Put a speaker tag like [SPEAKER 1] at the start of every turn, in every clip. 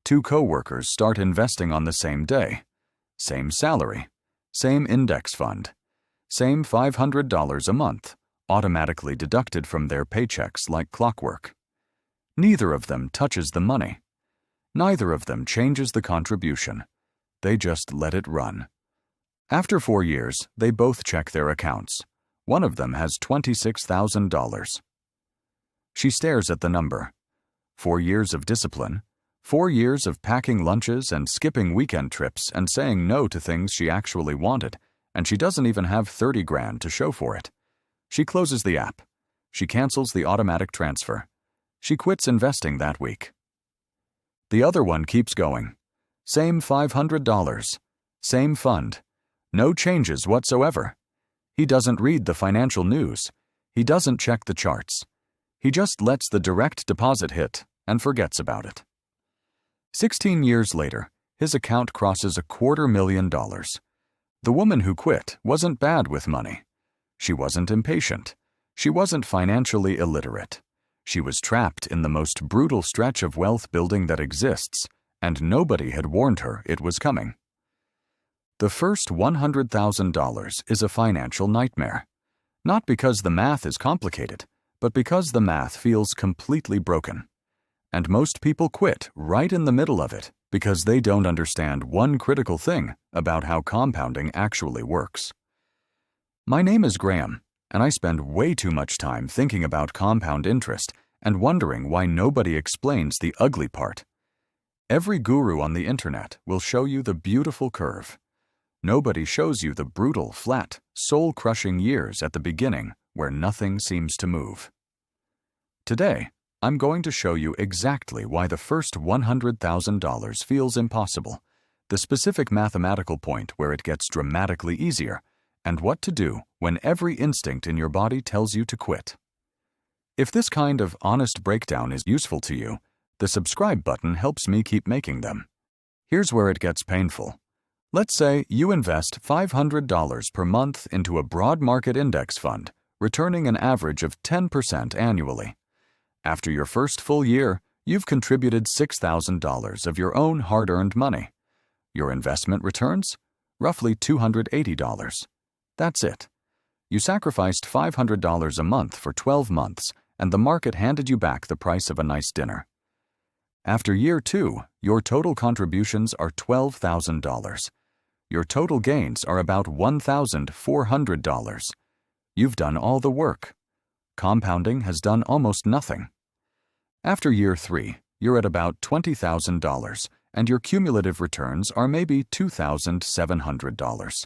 [SPEAKER 1] Two co-workers start investing on the same day. Same salary. Same index fund. Same $500 a month, automatically deducted from their paychecks like clockwork. Neither of them touches the money. Neither of them changes the contribution. They just let it run. After 4 years, they both check their accounts. One of them has $26,000. She stares at the number. 4 years of discipline. 4 years of packing lunches and skipping weekend trips and saying no to things she actually wanted, and she doesn't even have 30 grand to show for it. She closes the app. She cancels the automatic transfer. She quits investing that week. The other one keeps going. Same $500. Same fund. No changes whatsoever. He doesn't read the financial news. He doesn't check the charts. He just lets the direct deposit hit and forgets about it. 16 years later, his account crosses $250,000. The woman who quit wasn't bad with money. She wasn't impatient. She wasn't financially illiterate. She was trapped in the most brutal stretch of wealth building that exists, and nobody had warned her it was coming. The first $100,000 is a financial nightmare. Not because the math is complicated, but because the math feels completely broken. And most people quit right in the middle of it because they don't understand one critical thing about how compounding actually works. My name is Graham, and I spend way too much time thinking about compound interest and wondering why nobody explains the ugly part. Every guru on the internet will show you the beautiful curve. Nobody shows you the brutal, flat, soul-crushing years at the beginning where nothing seems to move. Today, I'm going to show you exactly why the first $100,000 feels impossible, the specific mathematical point where it gets dramatically easier, and what to do when every instinct in your body tells you to quit. If this kind of honest breakdown is useful to you, the subscribe button helps me keep making them. Here's where it gets painful. Let's say you invest $500 per month into a broad market index fund, returning an average of 10% annually. After your first full year, you've contributed $6,000 of your own hard-earned money. Your investment returns? Roughly $280. That's it. You sacrificed $500 a month for 12 months, and the market handed you back the price of a nice dinner. After year 2, your total contributions are $12,000. Your total gains are about $1,400. You've done all the work. Compounding has done almost nothing. After year 3, you're at about $20,000, and your cumulative returns are maybe $2,700.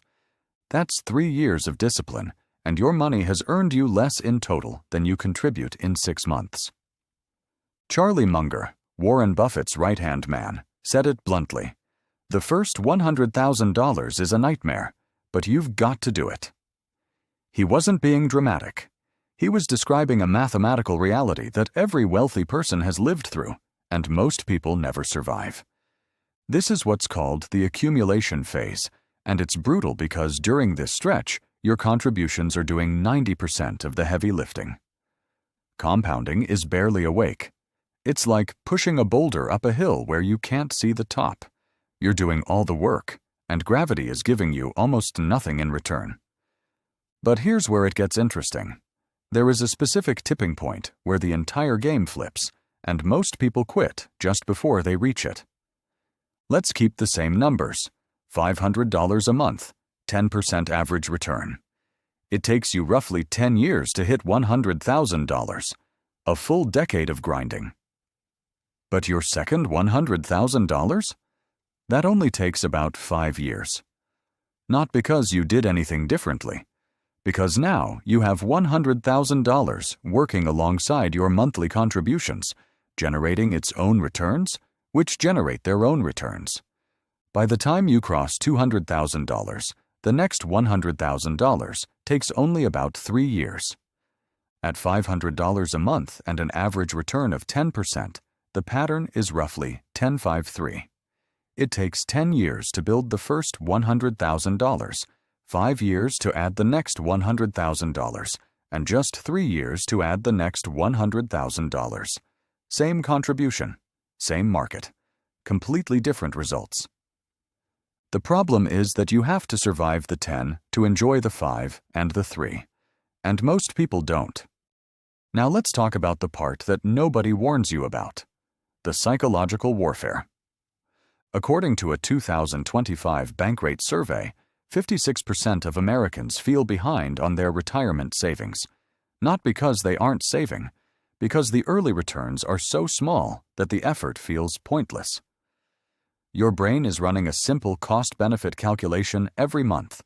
[SPEAKER 1] That's 3 years of discipline, and your money has earned you less in total than you contribute in 6 months. Charlie Munger, Warren Buffett's right-hand man, said it bluntly. The first $100,000 is a nightmare, but you've got to do it. He wasn't being dramatic. He was describing a mathematical reality that every wealthy person has lived through, and most people never survive. This is what's called the accumulation phase, and it's brutal because during this stretch, your contributions are doing 90% of the heavy lifting. Compounding is barely awake. It's like pushing a boulder up a hill where you can't see the top. You're doing all the work, and gravity is giving you almost nothing in return. But here's where it gets interesting. There is a specific tipping point where the entire game flips, and most people quit just before they reach it. Let's keep the same numbers. $500 a month, 10% average return. It takes you roughly 10 years to hit $100,000, a full decade of grinding. But your second $100,000? That only takes about 5 years. Not because you did anything differently, because now you have $100,000 working alongside your monthly contributions, generating its own returns, which generate their own returns. By the time you cross $200,000, the next $100,000 takes only about 3 years. At $500 a month and an average return of 10%, the pattern is roughly 10-5-3. It takes 10 years to build the first $100,000, 5 years to add the next $100,000, and just 3 years to add the next $100,000. Same contribution, same market. completely different results. The problem is that you have to survive the 10 to enjoy the 5 and the 3, and most people don't. Now let's talk about the part that nobody warns you about: the psychological warfare. According to a 2025 Bankrate survey, 56% of Americans feel behind on their retirement savings, not because they aren't saving, because the early returns are so small that the effort feels pointless. Your brain is running a simple cost-benefit calculation every month.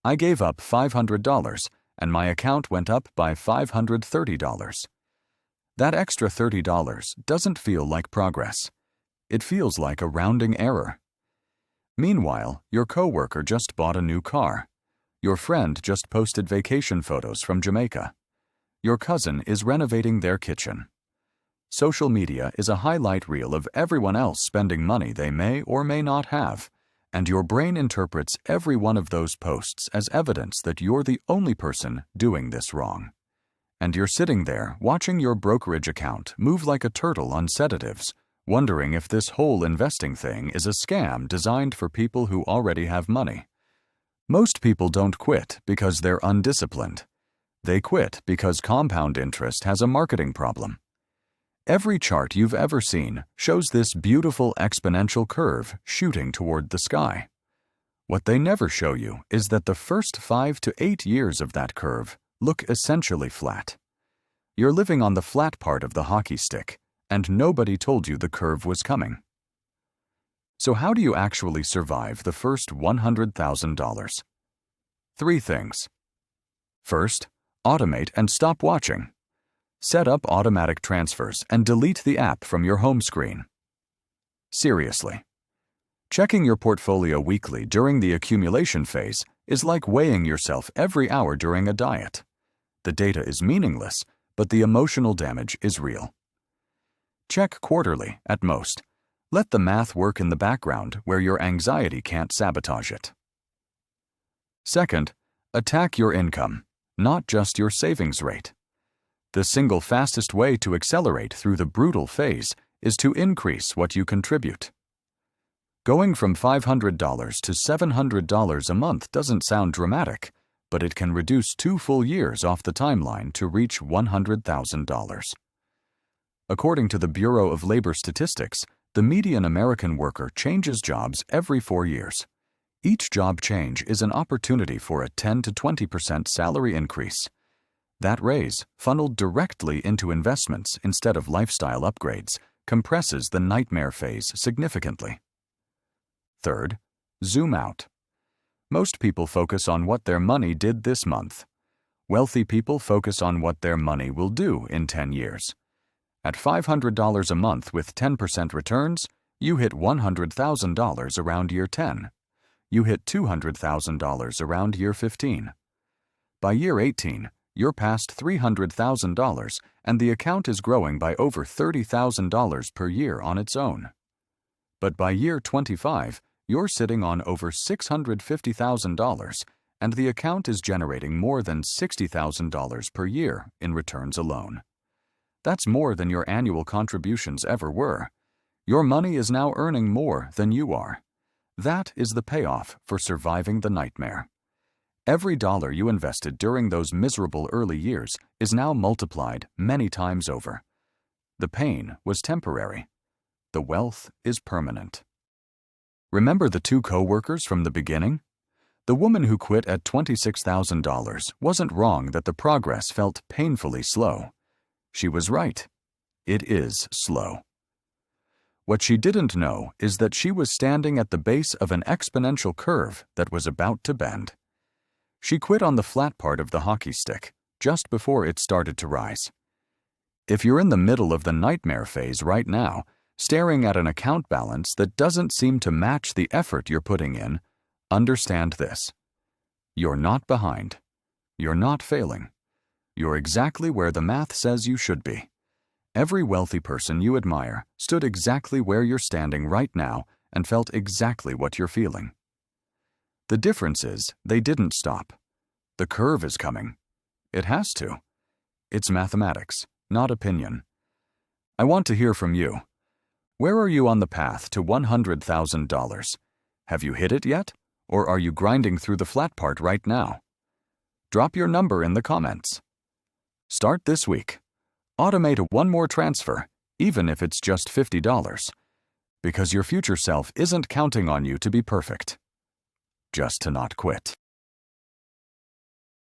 [SPEAKER 1] I gave up $500, and my account went up by $530. That extra $30 doesn't feel like progress. It feels like a rounding error. Meanwhile, your coworker just bought a new car. Your friend just posted vacation photos from Jamaica. Your cousin is renovating their kitchen. Social media is a highlight reel of everyone else spending money they may or may not have, and your brain interprets every one of those posts as evidence that you're the only person doing this wrong. And you're sitting there watching your brokerage account move like a turtle on sedatives, wondering if this whole investing thing is a scam designed for people who already have money. Most people don't quit because they're undisciplined. They quit because compound interest has a marketing problem. Every chart you've ever seen shows this beautiful exponential curve shooting toward the sky. What they never show you is that the first 5 to 8 years of that curve look essentially flat. You're living on the flat part of the hockey stick, and nobody told you the curve was coming. So how do you actually survive the first $100,000? 3 things. First, automate and stop watching. Set up automatic transfers and delete the app from your home screen. Seriously. Checking your portfolio weekly during the accumulation phase is like weighing yourself every hour during a diet. The data is meaningless, but the emotional damage is real. Check quarterly at most. Let the math work in the background where your anxiety can't sabotage it. Second, attack your income, not just your savings rate. The single fastest way to accelerate through the brutal phase is to increase what you contribute. Going from $500 to $700 a month doesn't sound dramatic, but it can reduce 2 full years off the timeline to reach $100,000. According to the Bureau of Labor Statistics, the median American worker changes jobs every 4 years. Each job change is an opportunity for a 10 to 20% salary increase. That raise, funneled directly into investments instead of lifestyle upgrades, compresses the nightmare phase significantly. Third, zoom out. Most people focus on what their money did this month. Wealthy people focus on what their money will do in 10 years. At $500 a month with 10% returns, you hit $100,000 around year 10. You hit $200,000 around year 15. By year 18, you're past $300,000 and the account is growing by over $30,000 per year on its own. But by year 25, you're sitting on over $650,000 and the account is generating more than $60,000 per year in returns alone. That's more than your annual contributions ever were. Your money is now earning more than you are. That is the payoff for surviving the nightmare. Every dollar you invested during those miserable early years is now multiplied many times over. The pain was temporary. The wealth is permanent. Remember the 2 co-workers from the beginning? The woman who quit at $26,000 wasn't wrong that the progress felt painfully slow. She was right. It is slow. What she didn't know is that she was standing at the base of an exponential curve that was about to bend. She quit on the flat part of the hockey stick, just before it started to rise. If you're in the middle of the nightmare phase right now, staring at an account balance that doesn't seem to match the effort you're putting in, understand this. You're not behind. You're not failing. You're exactly where the math says you should be. Every wealthy person you admire stood exactly where you're standing right now and felt exactly what you're feeling. The difference is they didn't stop. The curve is coming. It has to. It's mathematics, not opinion. I want to hear from you. Where are you on the path to $100,000? Have you hit it yet? Or are you grinding through the flat part right now? Drop your number in the comments. Start this week. Automate one more transfer, even if it's just $50, because your future self isn't counting on you to be perfect, just to not quit.